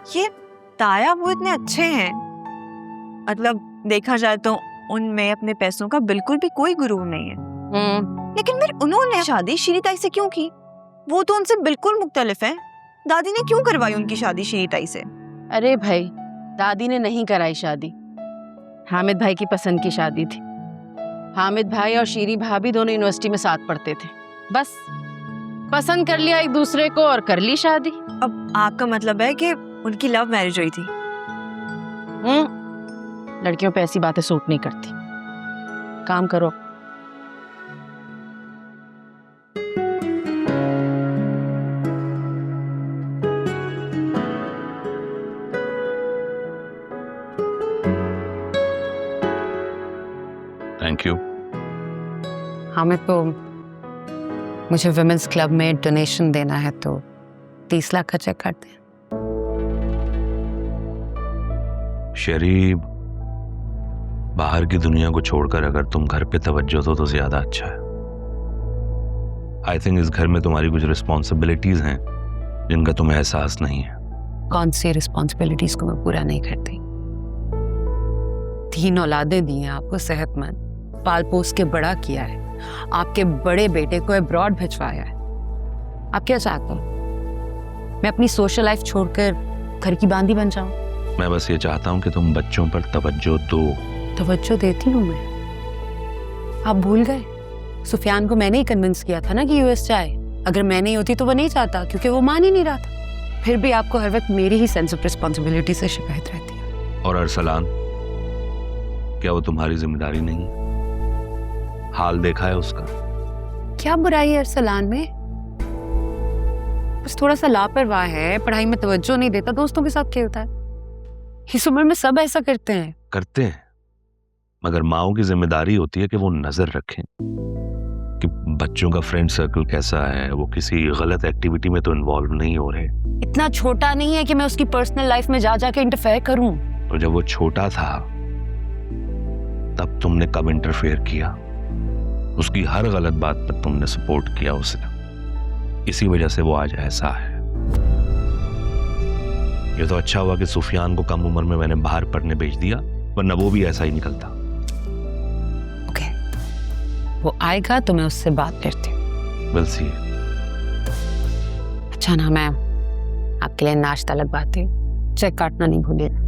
ये ताया वो इतने अच्छे हैं, मतलब देखा जाए तो उनमें अपने पैसों का बिल्कुल भी कोई गुरूर नहीं है। लेकिन फिर उन्होंने शादी शीरी ताई से क्यों की? वो तो उनसे बिल्कुल मुख्तलिफ है। दादी ने क्यों करवाई उनकी शादी शीरी ताई से? अरे भाई, दादी ने नहीं कराई शादी, हामिद भाई की पसंद की शादी थी। हामिद भाई और शीरी भाभी दोनों यूनिवर्सिटी में साथ पढ़ते थे, बस पसंद कर लिया एक दूसरे को और कर ली शादी। अब आपका मतलब है कि उनकी लव मैरिज हुई थी? लड़कियों पे ऐसी बातें सूट नहीं करती। काम करो। Thank you. हामिद को मुझे विमेंस क्लब में डोनेशन देना है, तो 30 लाख का चेक कर दे। शरीफ, बाहर की दुनिया को छोड़कर अगर तुम घर पे तवज्जो दो तो ज्यादा अच्छा है। आई थिंक इस घर में तुम्हारी कुछ रिस्पॉन्सिबिलिटीज हैं जिनका तुम्हें एहसास नहीं है। कौन सी रिस्पॉन्सिबिलिटीज को मैं पूरा नहीं करती? 3 औलादें दी हैं आपको, सेहतमंद पाल पोस के बड़ा किया है, आपके बड़े बेटे को अब्रॉड भिजवाया है। आप क्या चाहते हो? मैं अपनी सोशल लाइफ छोड़कर घर की बांदी बन जाऊं? मैं बस ये चाहता हूं कि तुम बच्चों पर तवज्जो दो। तवज्जो देती हूँ मैं। आप भूल गए, सुफियान को मैंने ही कन्विंस किया था ना कि यूएस जाए। अगर मैं नहीं होती तो वो नहीं चाहता, क्योंकि वो मान ही नहीं रहा था। फिर भी आपको हर वक्त मेरी ही सेंस ऑफ रिस्पॉन्सिबिलिटी से शिकायत रहती है। और अरसलान, क्या वो तुम्हारी जिम्मेदारी नहीं है? हाल देखा है उसका? क्या बुराई है अरसलान में? बस थोड़ा सा लापरवाह है, पढ़ाई में तवज्जो नहीं देता, दोस्तों के साथ खेलता है। इस उम्र में सब ऐसा करते हैं, मगर माओ की जिम्मेदारी होती है कि वो नजर रखें कि बच्चों का फ्रेंड सर्कल कैसा है, वो किसी गलत एक्टिविटी में तो इन्वॉल्व नहीं हो रहे। इतना छोटा नहीं है कि मैं उसकी पर्सनल लाइफ में जा जाके इंटरफेयर करूं। तो जब वो छोटा था तब तुमने कब इंटरफेयर किया? उसकी हर गलत बात पर तुमने सपोर्ट किया उसे। इसी वजह से वो आज ऐसा है। ये तो अच्छा हुआ कि सुफियान को कम उम्र में मैंने बाहर पढ़ने भेज दिया, वरना वो भी ऐसा ही निकलता। ओके, वो आएगा तो मैं उससे बात करती हूँ। Will see. अच्छा ना, मैं आपके लिए नाश्ता लगवाती हूँ, चेक काटना नहीं भूलिएगा।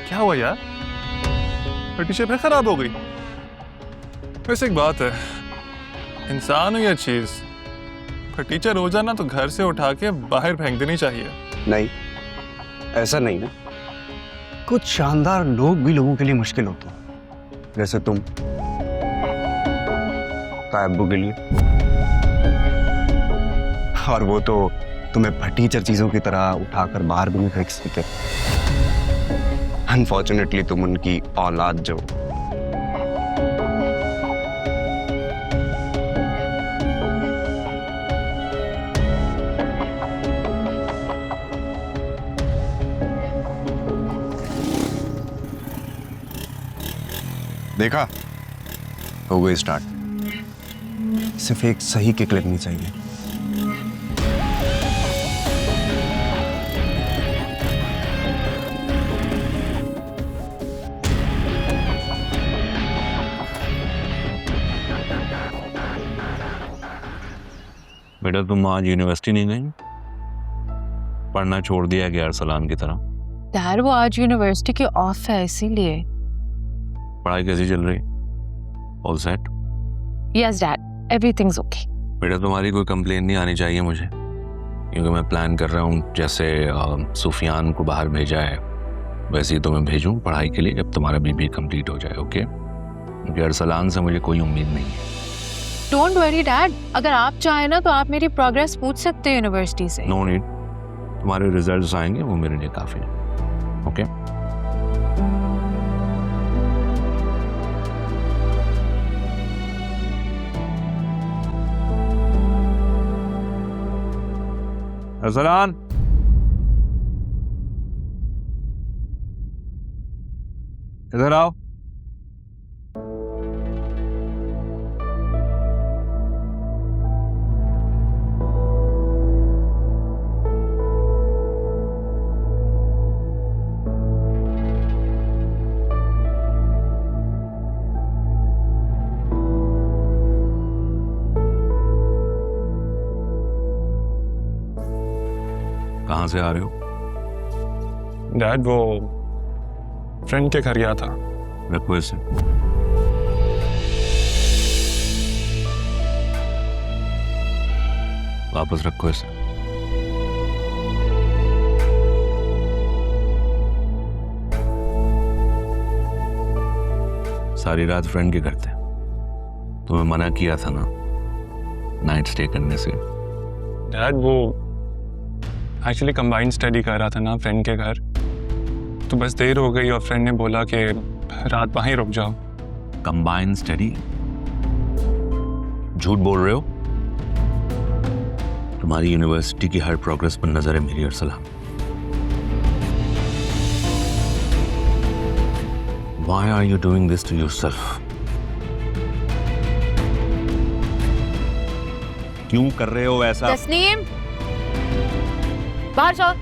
क्या हुआ यार? फर्नीचर फिर खराब हो गई? वैसे एक बात है, इंसान हो या चीज, फर्नीचर हो जाना तो घर से उठा के बाहर फेंक देनी चाहिए। नहीं, ऐसा नहीं है। कुछ शानदार लोग भी लोगों के लिए मुश्किल होते हैं, जैसे तुम तायब्बू के लिए। और वो तो तुम्हें फर्नीचर चीजों की तरह उठाकर बाहर भी नहीं फेंक सकते। अनफॉर्चुनेटली तुम उनकी औलाद जो। देखा, हो गई स्टार्ट। सिर्फ एक सही किक लगनी चाहिए। बेटा, तुम आज यूनिवर्सिटी नहीं गई? पढ़ना छोड़ दिया कि अरसलान की तरह? डैड वो आज यूनिवर्सिटी की ऑफ है इसीलिए। पढ़ाई कैसी चल रही? All set? Yes dad, everything's okay. बेटा तुम्हारी कोई कंप्लेन नहीं आनी चाहिए मुझे, क्योंकि मैं प्लान कर रहा हूँ जैसे सुफियान को बाहर भेजा है वैसे ही तुम्हें भेजूँ पढ़ाई के लिए जब तुम्हारा बीबी कंप्लीट हो जाए। ओके? क्योंकि अरसलान से मुझे कोई उम्मीद नहीं है। डोंट वरी डैड, अगर आप चाहें ना तो आप मेरी प्रोग्रेस पूछ सकते हो यूनिवर्सिटी से। नो नीड, तुम्हारे रिजल्ट्स आएंगे वो मेरे लिए काफ़ी है। ओके? अरसलान, इधर आओ। कहाँ से आ रहे हो? डैड वो फ्रेंड के घर गया था। रखो इसे। वापस रखो इसे। सारी रात फ्रेंड के घर थे, तुम्हें मना किया था ना नाइट स्टे करने से। डैड वो एक्चुअली कंबाइंड स्टडी कर रहा था ना फ्रेंड के घर, तो बस देर हो गई और फ्रेंड ने बोला कि रात वहीं रुक जाओ। Combined study? झूठ बोल रहे हो। तुम्हारी यूनिवर्सिटी की हर प्रोग्रेस पर नजर है मेरी Arsalan. Why are you doing this to yourself? क्यों कर रहे हो ऐसा? तस्नीम, बाहर जाओ।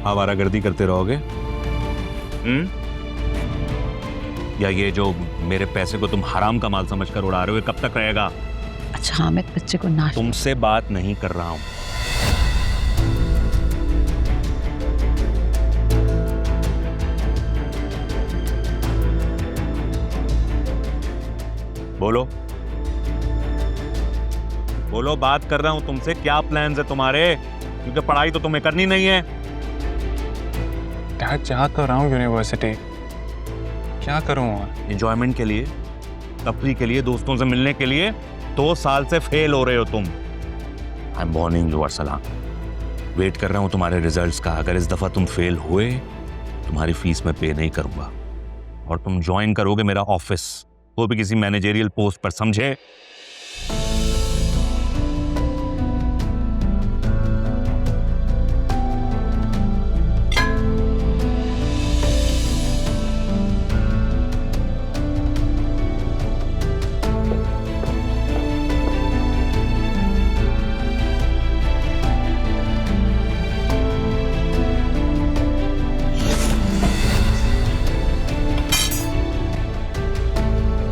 आवारागर्दी करते रहोगे? या ये जो मेरे पैसे को तुम हराम का माल समझकर उड़ा रहे हो, ये कब तक रहेगा? अच्छा हामिद, बच्चे को ना तुमसे बात नहीं कर रहा हूं। बोलो बोलो, बात कर रहा हूं तुमसे। क्या प्लान्स है तुम्हारे? क्योंकि पढ़ाई तो तुम्हें करनी नहीं है। डैड जा तो रहा हूँ यूनिवर्सिटी, क्या करूँगा? एंजॉयमेंट के लिए, तफरी के लिए, दोस्तों से मिलने के लिए 2 साल से फेल हो रहे हो तुम। I am warning you Arsalan, wait कर रहा हूं तुम्हारे रिजल्ट्स का। अगर इस दफा तुम फेल हुए, तुम्हारी फीस मैं पे नहीं करूंगा और तुम ज्वाइन करोगे मेरा ऑफिस, वो भी किसी मैनेजरियल पोस्ट पर, समझे?